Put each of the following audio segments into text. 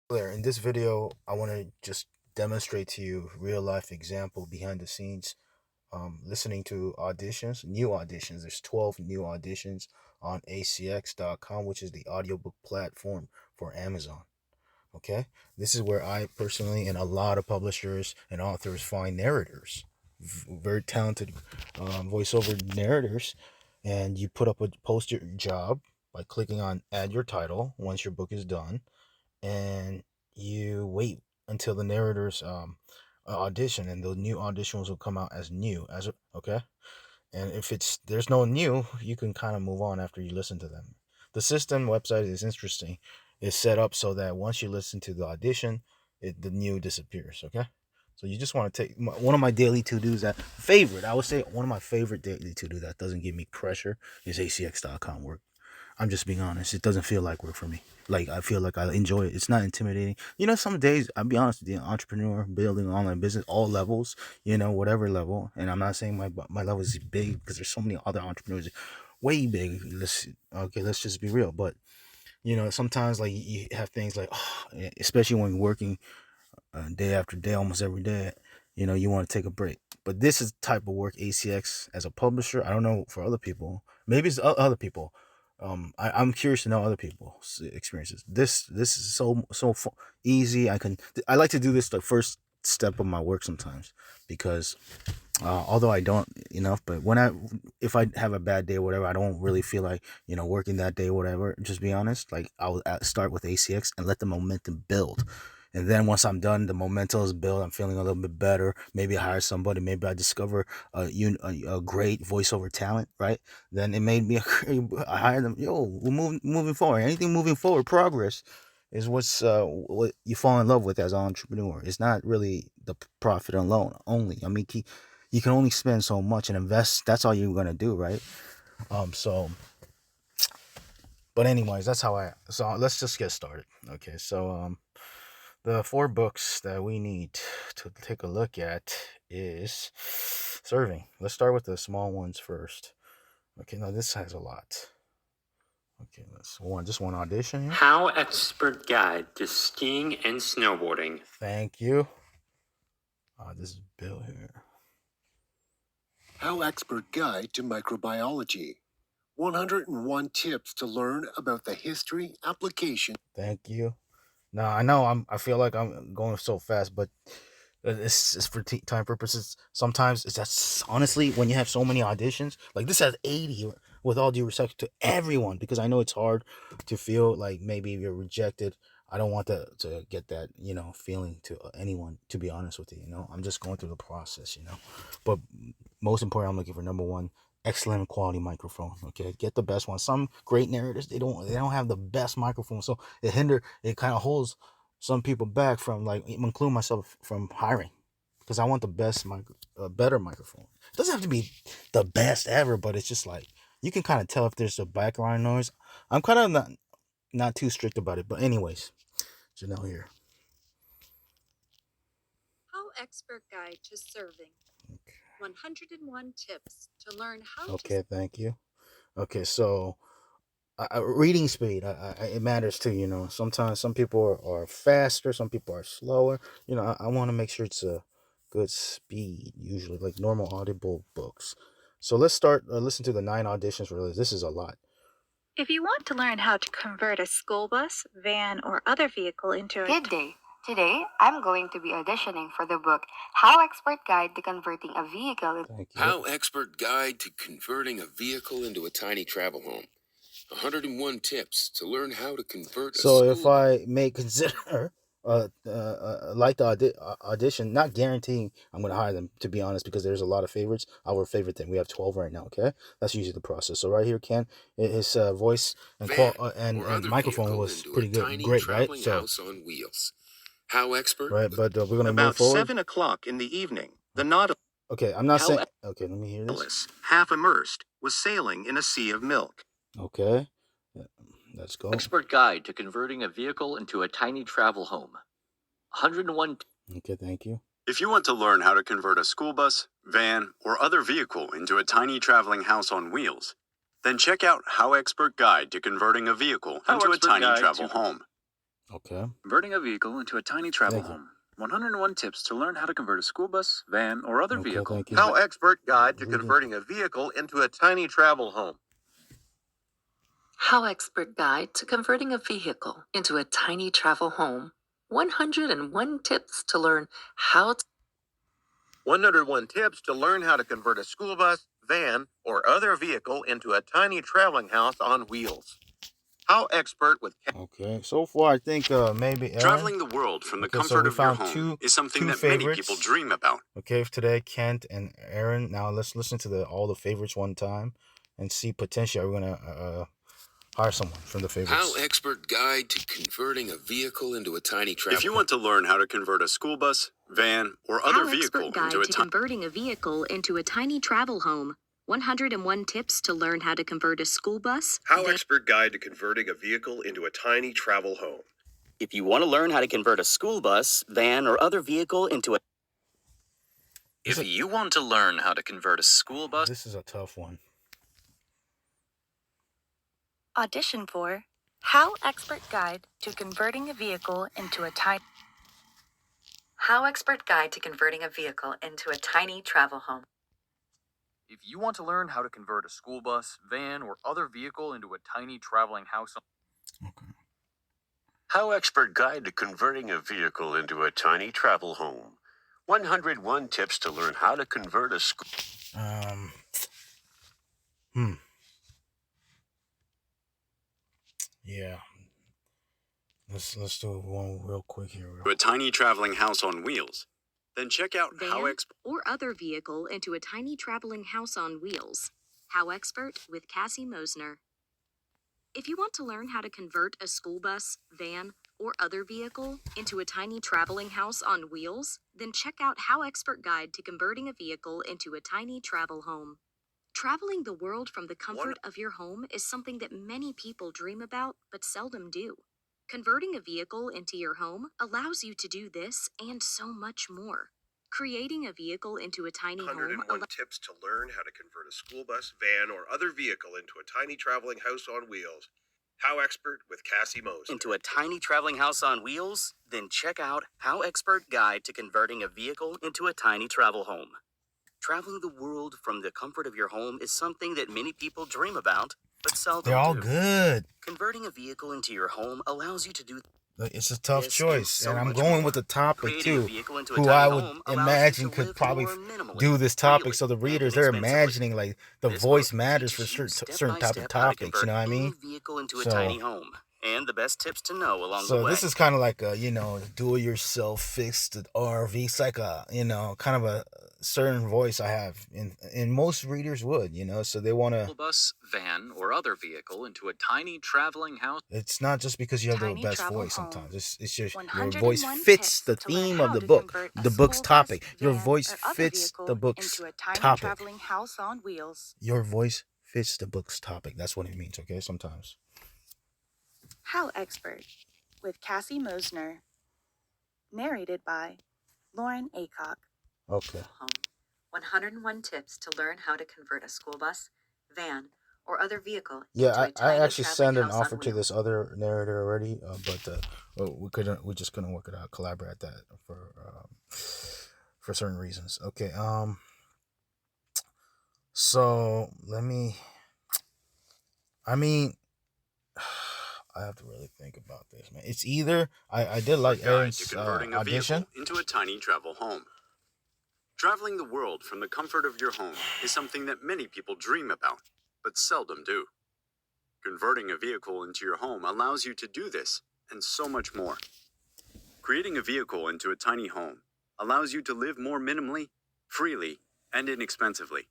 Claire, in this video, I want to just demonstrate to you real life example behind the scenes. Listening to auditions, new auditions. There's 12 new auditions on acx.com, which is the audiobook platform for Amazon. Okay, this is where I personally and a lot of publishers and authors find narrators, very talented voiceover narrators, and you put up a post your job by clicking on add your title once your book is done, and you wait until the narrators audition, and the new auditions will come out as new as okay. And if it's there's no new, you can kind of move on after you listen to them. The system website is interesting. It's set up so that once you listen to the audition, the new disappears. Okay, so you just want to take one of my daily to dos, that favorite, I would say one of my favorite daily to do that doesn't give me pressure, is acx.com work. I'm just being honest. It doesn't feel like work for me. Like, I feel like I enjoy it. It's not intimidating. Some days, I'll be honest with you, entrepreneur, building online business, all levels, whatever level. And I'm not saying my level is big, because there's so many other entrepreneurs way big. Let's just be real. But sometimes, like, you have things like, especially when you're working day after day, almost every day, you want to take a break. But this is the type of work ACX as a publisher. I don't know for other people. Maybe it's other people. I'm curious to know other people's experiences. This is so easy. I like to do this the first step of my work sometimes, because although I don't enough, but if I have a bad day or whatever, I don't really feel like working that day or whatever. Just be honest. Like, I'll start with ACX and let the momentum build. And then once I'm done, the momentum is built. I'm feeling a little bit better. Maybe I hire somebody. Maybe I discover a great voiceover talent, right? Then it made me I hire them. Yo, we're moving forward. Anything moving forward, progress is what you fall in love with as an entrepreneur. It's not really the profit alone only. I mean, you can only spend so much and invest. That's all you're gonna do, right? So, but anyways, that's how so let's just get started. Okay, so the four books that we need to take a look at is serving. Let's start with the small ones first. Okay, now this has a lot. Okay, let's just one audition here. How Expert Guide to Skiing and Snowboarding. Thank you. This is Bill here. HowExpert Guide to Microbiology. 101 tips to learn about the history, application. Thank you. Now I know I feel like I'm going so fast, but it's for time purposes. Sometimes it's just honestly, when you have so many auditions, like this has 80. With all due respect to everyone, because I know it's hard to feel like maybe you're rejected. I don't want to get that feeling to anyone. To be honest with you, I'm just going through the process. But most important, I'm looking for number one, excellent quality microphone. Okay, get the best one. Some great narrators, they don't have the best microphone, so it kind of holds some people back from, like, including myself, from hiring, because I want the better microphone. It doesn't have to be the best ever, but it's just like you can kind of tell if there's a background noise. I'm kind of not too strict about it, but anyways, Janelle here. HowExpert Guide to Serving. Okay. 101 tips to learn how Okay, thank you. Okay, so reading speed, it matters too. Sometimes some people are faster, some people are slower. I want to make sure it's a good speed, usually like normal Audible books. So let's start. Listen to the 9 auditions for this. This is a lot. If you want to learn how to convert a school bus, van, or other vehicle into a Good day. Today, I'm going to be auditioning for the book How Expert Guide to Converting a Vehicle. Thank you. How Expert Guide to Converting a Vehicle into a Tiny Travel Home. 101 tips to learn how to convert a So if school. I may consider like the audition, not guaranteeing I'm going to hire them, to be honest, because there's a lot of favorites. Our favorite thing, we have 12 right now. Okay, that's usually the process. So right here, Ken, his voice and Van and or other microphone vehicle was into pretty a good, tiny great, right? traveling So house on wheels. How Expert. right, but we're gonna move About forward. 7 o'clock in the evening, the Nautilus, Okay, I'm not saying. Okay, let me hear this. half immersed, was sailing in a sea of milk. Okay, let's go. Expert Guide to Converting a Vehicle into a Tiny Travel Home. 101. Okay, thank you. If you want to learn how to convert a school bus, van, or other vehicle into a tiny traveling house on wheels, then check out How Expert Guide to Converting a Vehicle into a tiny travel home. Okay. Converting a vehicle into a tiny travel Thank you. home. 101 tips to learn how to convert a school bus, van, or other Okay, vehicle. thank you. HowExpert Guide to Reading. Converting a Vehicle into a Tiny Travel Home. HowExpert Guide to Converting a Vehicle into a Tiny Travel Home. 101 tips to learn how to 101 tips to learn how to convert a school bus, van, or other vehicle into a tiny traveling house on wheels. HowExpert with Okay, so far I think maybe Aaron. Traveling the world from the Okay, so comfort we of your found home is something two that many people favorites. dream about. Okay, for today, Kent and Aaron. Now let's listen to all the favorites one time and see potentially are we gonna hire someone from the favorites. HowExpert Guide to Converting a Vehicle into a Tiny Travel. If you want to learn how to convert a school bus, van, or other vehicle HowExpert Guide into a to Converting a Vehicle into a Tiny Travel Home. 101 tips to learn how to convert a school bus. HowExpert Guide to Converting a Vehicle into a Tiny Travel Home. If you want to learn how to convert a school bus, van, or other vehicle into a... If you want to learn how to convert a school bus, This is a tough one. Audition for HowExpert Guide to Converting a Vehicle into a Tiny HowExpert Guide to Converting a Vehicle into a Tiny Travel Home. if you want to learn how to convert a school bus, van, or other vehicle into a tiny traveling house. Okay. HowExpert Guide to Converting a Vehicle into a Tiny Travel Home. 101 tips to learn how to convert a school. Yeah. Let's do one real quick here. To a tiny traveling house on wheels. Then check out Van HowExpert. or other vehicle into a tiny traveling house on wheels. HowExpert with Cassie Mosner. If you want to learn how to convert a school bus, van, or other vehicle into a tiny traveling house on wheels, then check out HowExpert Guide to Converting a Vehicle into a Tiny Travel Home. Traveling the world from the comfort of your home is something that many people dream about but seldom do. Converting a vehicle into your home allows you to do this and so much more. Creating a vehicle into a tiny home 101 tips to learn how to convert a school bus, van, or other vehicle into a tiny traveling house on wheels. HowExpert with Cassie Mosner. Into a tiny traveling house on wheels? Then check out HowExpert Guide to Converting a Vehicle into a Tiny Travel Home. Traveling the world from the comfort of your home is something that many people dream about, but seldom They're all do. good. Converting a vehicle into your home allows you to do It's a tough this choice, so and I'm much going more. with the topic Creating a too. vehicle into a Who tiny I would home allows you imagine to could live probably more minimally, do this topic. freely, So the and readers, they're inexpensively. imagining like the This voice book matters for teaches you certain type of step-by-step how to topics. You know what I convert mean? any vehicle into a So- tiny home, and the best tips to know along the So way. this is kind of like a do-it-yourself fixed RV. It's like a kind of a certain voice I have, and most readers would so they want to. Bus, van, or other vehicle into a tiny traveling house. It's not just because you have the Tiny best travel voice. home. Sometimes it's your 101 voice fits tips the to learn theme how of the to book, convert a the book's school bus, topic. Your van, voice or other fits the vehicle book's into a tiny topic. traveling house on wheels. Your voice fits the book's topic. That's what it means. Okay, sometimes. HowExpert with Cassie Mosner. Narrated by Lauren Aycock. Okay. 101 tips to learn how to convert a school bus, van, or other vehicle into Yeah, a tiny I actually traveling sent an house on offer to wheels. this other narrator already, but we just couldn't work it out, collaborate at that for certain reasons. Okay, so I have to really think about this, man. It's either I did like Guide Aaron's to converting a audition. vehicle into a tiny travel home. Traveling the world from the comfort of your home is something that many people dream about, but seldom do. Converting a vehicle into your home allows you to do this, and so much more. Creating a vehicle into a tiny home allows you to live more minimally, freely, and inexpensively.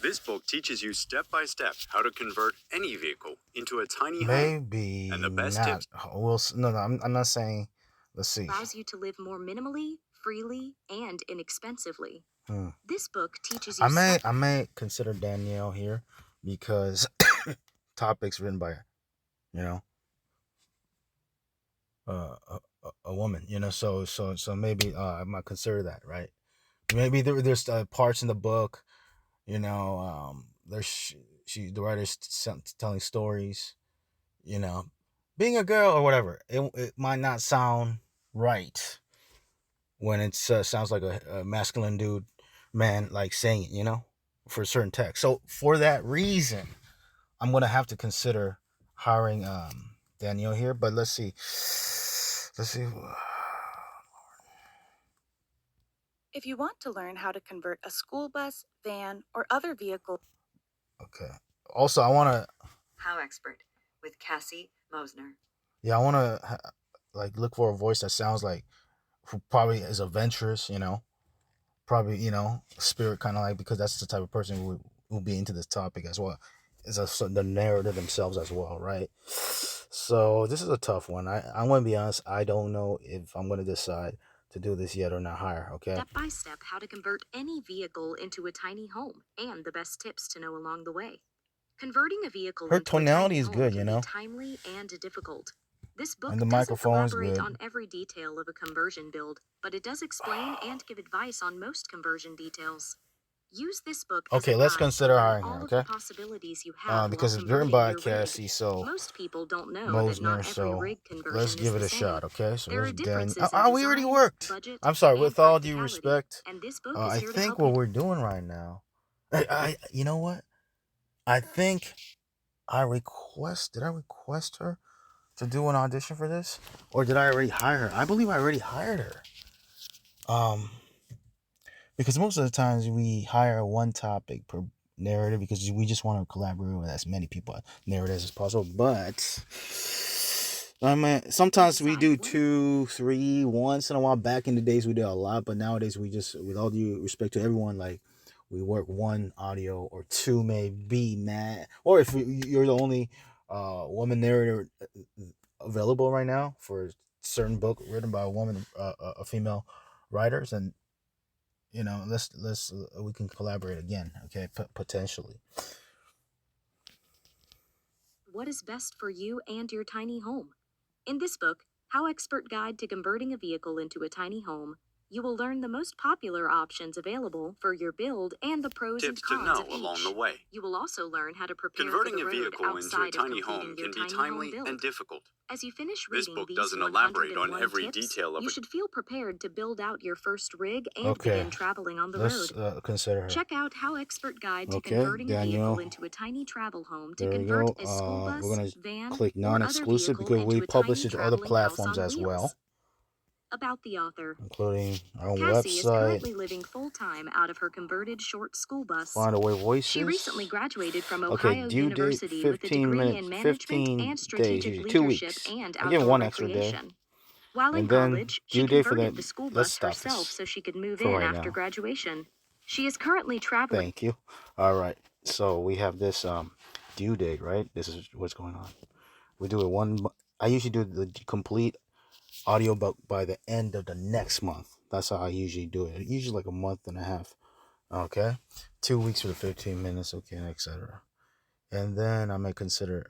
This book teaches you step by step how to convert any vehicle into a tiny home. Maybe And the best not. tips. Well, no, I'm not saying. Let's see. Allows you to live more minimally, freely, and inexpensively. Hmm. This book teaches you I may consider Danielle here because topics written by a woman, so maybe I might consider that, right? Maybe there's parts in the book, there's the writer's telling stories, being a girl or whatever, it might not sound right when it sounds like a masculine dude, man, like saying it, for a certain text. So for that reason, I'm gonna have to consider hiring Danielle here. But let's see. If you want to learn how to convert a school bus, van, or other vehicle. Okay. Also, I want to. HowExpert with Cassie Mosner. Yeah, I want to look for a voice that sounds like who probably is adventurous. Probably spirit kind of like, because that's the type of person who will be into this topic as well. Is the narrator themselves as well, right? So this is a tough one. I'm going to be honest. I don't know if I'm going to decide to do this yet or not hire. Okay. Step by step, how to convert any vehicle into a tiny home, and the best tips to know along the way. Converting a vehicle Her into a tonality tiny is home good, can be timely and difficult. This book And the doesn't microphone is elaborate good. on every detail of a conversion build, but it does explain and give advice on most conversion details. Use this book as Okay, a let's guide consider to learn hiring her. all of Okay. the possibilities you have Because while it's written converting by your rig. Cassie, so Most people don't know that Mosner. not every So rig conversion let's give is it the a same. shot. Okay. So There are there's Dan. differences Oh, in we already design, worked. budget, I'm sorry. and With all due practicality, respect, and this book is I here to think help what you. we're doing right now. You know what? I think Did I request her to do an audition for this, or did I already hire her? I believe I already hired her. Because most of the times we hire one topic per narrative because we just want to collaborate with as many people narrators as possible. But I mean, sometimes we do 2, 3 once in a while. Back in the days we did a lot, but nowadays we just, with all due respect to everyone, like we work 1 audio or 2 maybe, man. Or if you're the only woman narrator available right now for a certain book written by a woman, a female writers, and let's we can collaborate again, okay, potentially. What is best for you and your tiny home? In this book, HowExpert Guide to Converting a Vehicle into a Tiny Home, you will learn the most popular options available for your build and the pros Tips and to cons know of each. along the way. You will also learn how to prepare Converting for the a road vehicle into a outside of tiny completing home your can be tiny timely home build. and difficult. As you finish This reading book these doesn't elaborate on 101 every tips, detail of you it. should feel prepared to build out your first rig and Okay, begin traveling on the let's road. consider her. Check out HowExpert Guide to Okay, Converting a Vehicle Daniel. into a Tiny Travel Home to There we convert go. a school bus, We're gonna van, click or other non-exclusive vehicle because we into a publish tiny it to other traveling house platforms on as wheels. well, About the author. including our own Cassie is website. currently living full-time out of her converted short school bus. Find away voices. She recently graduated from Okay, Ohio due University date with a degree 15 in minutes, management 15 and days, strategic usually 2 leadership weeks. and I give outdoor one extra day. recreation. While in And then college, she due date for converted the, the school let's bus stop herself this so she could move for in right after now. graduation. She is currently traveling. Thank you. All right. So we have this due date, right? This is what's going on. We do it I usually do the complete audiobook by the end of the next month. That's how I usually do it. Usually like a month and a half. Okay. 2 weeks for the 15 minutes, okay, etc. And then I may consider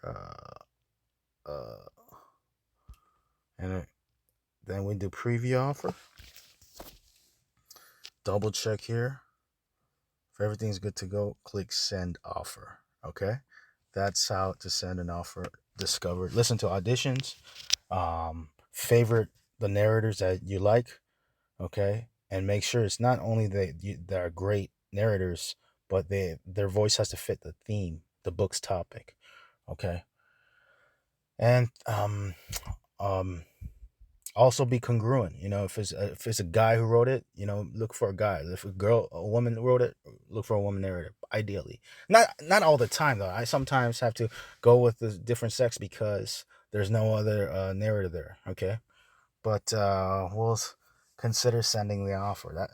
then we do preview offer. Double check here. If everything's good to go, click send offer. Okay, that's how to send an offer. Discover, listen to auditions, favorite the narrators that you like. Okay, and make sure it's not only that are great narrators, but their voice has to fit the theme, the book's topic. Okay, and also be congruent. If it's a guy who wrote it, look for a guy. If a woman wrote it, look for a woman narrator. Ideally, not all the time though. I sometimes have to go with the different sex because there's no other narrator there. Okay, but we'll consider sending the offer.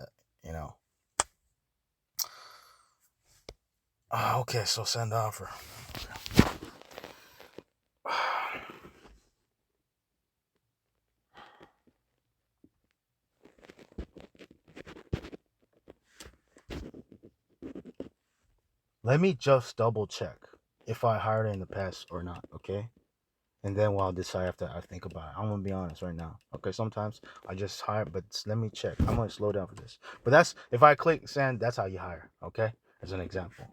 Okay, so send offer. Let me just double check if I hired her in the past or not, okay? And then I'll decide after I think about it. I'm gonna be honest right now. Okay, sometimes I just hire, but let me check. I'm gonna slow down for this. But that's, if I click send, that's how you hire, okay? As an example.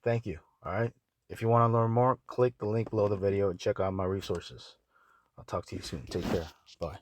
Thank you. All right. If you want to learn more, click the link below the video and check out my resources. I'll talk to you soon. Take care. Bye.